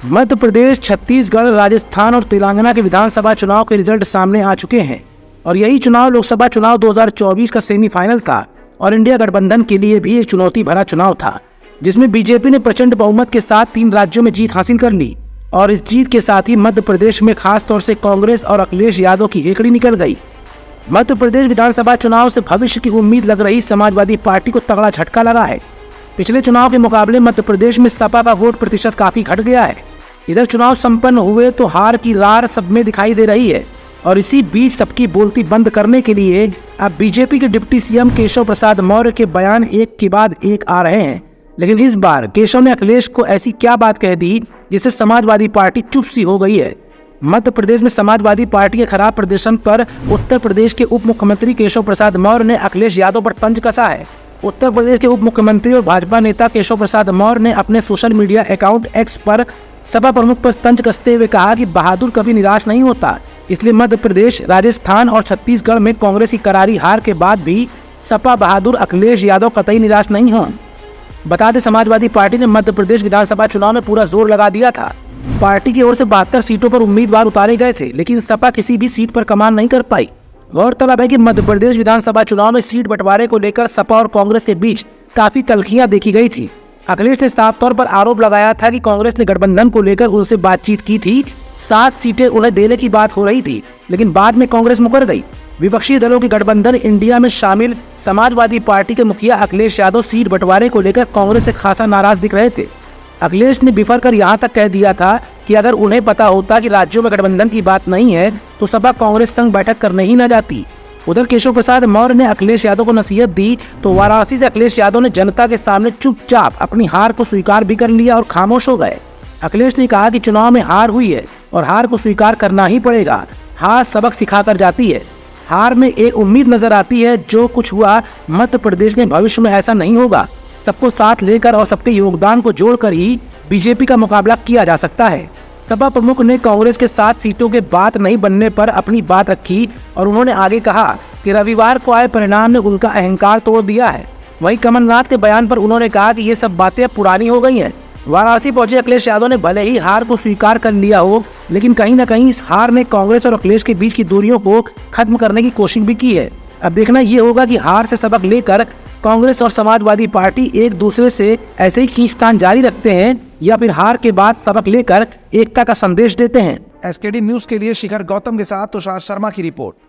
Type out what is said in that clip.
मध्य प्रदेश, छत्तीसगढ़, राजस्थान और तेलंगाना के विधानसभा चुनाव के रिजल्ट सामने आ चुके हैं और यही चुनाव लोकसभा चुनाव 2024 का सेमीफाइनल था और इंडिया गठबंधन के लिए भी एक चुनौती भरा चुनाव था, जिसमें बीजेपी ने प्रचंड बहुमत के साथ 3 राज्यों में जीत हासिल कर ली और इस जीत के साथ ही मध्य प्रदेश में खास तौर से कांग्रेस और अखिलेश यादव की हेकड़ी निकल गई। मध्य प्रदेश विधानसभा चुनाव से भविष्य की उम्मीद लग रही समाजवादी पार्टी को तगड़ा झटका लगा है। पिछले चुनाव के मुकाबले मध्य प्रदेश में सपा का वोट प्रतिशत काफी घट गया है। इधर चुनाव संपन्न हुए तो हार की रार सब में दिखाई दे रही है और इसी बीच सबकी बोलती बंद करने के लिए अब बीजेपी के डिप्टी सीएम केशव प्रसाद मौर्य के बयान एक के बाद एक आ रहे हैं। लेकिन इस बार केशव ने अखिलेश को ऐसी क्या बात कह दी जिससे समाजवादी पार्टी चुप सी हो गई है। मध्य प्रदेश में समाजवादी पार्टी के खराब प्रदर्शन पर उत्तर प्रदेश के उप मुख्यमंत्री केशव प्रसाद मौर्य ने अखिलेश यादव पर तंज कसा है। उत्तर प्रदेश के उप मुख्यमंत्री और भाजपा नेता केशव प्रसाद मौर्य ने अपने सोशल मीडिया अकाउंट एक्स पर सपा प्रमुख पर तंज कसते हुए कहा कि बहादुर कभी निराश नहीं होता, इसलिए मध्य प्रदेश, राजस्थान और छत्तीसगढ़ में कांग्रेस की करारी हार के बाद भी सपा बहादुर अखिलेश यादव कतई निराश नहीं हों। बता दें, समाजवादी पार्टी ने मध्य प्रदेश विधानसभा चुनाव में पूरा जोर लगा दिया था। पार्टी की ओर से 72 सीटों पर उम्मीदवार उतारे गए थे, लेकिन सपा किसी भी सीट पर कमान नहीं कर पाई। गौरतलब है कि मध्य प्रदेश विधानसभा चुनाव में सीट बंटवारे को लेकर सपा और कांग्रेस के बीच काफी तल्खियां देखी गई थी। अखिलेश ने साफ तौर पर आरोप लगाया था कि कांग्रेस ने गठबंधन को लेकर उनसे बातचीत की थी, 7 सीटें उन्हें देने की बात हो रही थी, लेकिन बाद में कांग्रेस मुकर गई। विपक्षी दलों के गठबंधन इंडिया में शामिल समाजवादी पार्टी के मुखिया अखिलेश यादव सीट बंटवारे को लेकर कांग्रेस से खासा नाराज दिख रहे थे। अखिलेश ने बिफर कर यहाँ तक कह दिया था कि अगर उन्हें पता होता कि राज्यों में गठबंधन की बात नहीं है तो सपा कांग्रेस संग बैठक करने ही न जाती। उधर केशव प्रसाद मौर्य ने अखिलेश यादव को नसीहत दी तो वाराणसी से अखिलेश यादव ने जनता के सामने चुपचाप अपनी हार को स्वीकार भी कर लिया और खामोश हो गए। अखिलेश ने कहा कि चुनाव में हार हुई है और हार को स्वीकार करना ही पड़ेगा। हार सबक सिखा कर जाती है। हार में एक उम्मीद नजर आती है, जो कुछ हुआ मध्य प्रदेश में भविष्य में ऐसा नहीं होगा। सबको साथ लेकर और सबके योगदान को जोड़कर ही बीजेपी का मुकाबला किया जा सकता है। सपा प्रमुख ने कांग्रेस के 7 सीटों के बात नहीं बनने पर अपनी बात रखी और उन्होंने आगे कहा कि रविवार को आए परिणाम ने उनका अहंकार तोड़ दिया है। वहीं कमलनाथ के बयान पर उन्होंने कहा कि ये सब बातें अब पुरानी हो गई हैं। वाराणसी पहुंचे अखिलेश यादव ने भले ही हार को स्वीकार कर लिया हो, लेकिन कहीं न कहीं इस हार ने कांग्रेस और अखिलेश के बीच की दूरियों को खत्म करने की कोशिश भी की है। अब देखना ये होगा कि हार से सबक लेकर कांग्रेस और समाजवादी पार्टी एक दूसरे से ऐसे ही खींचतान जारी रखते हैं या फिर हार के बाद सबक लेकर एकता का संदेश देते हैं। एसकेडी न्यूज के लिए शिखर गौतम के साथ तुषार शर्मा की रिपोर्ट।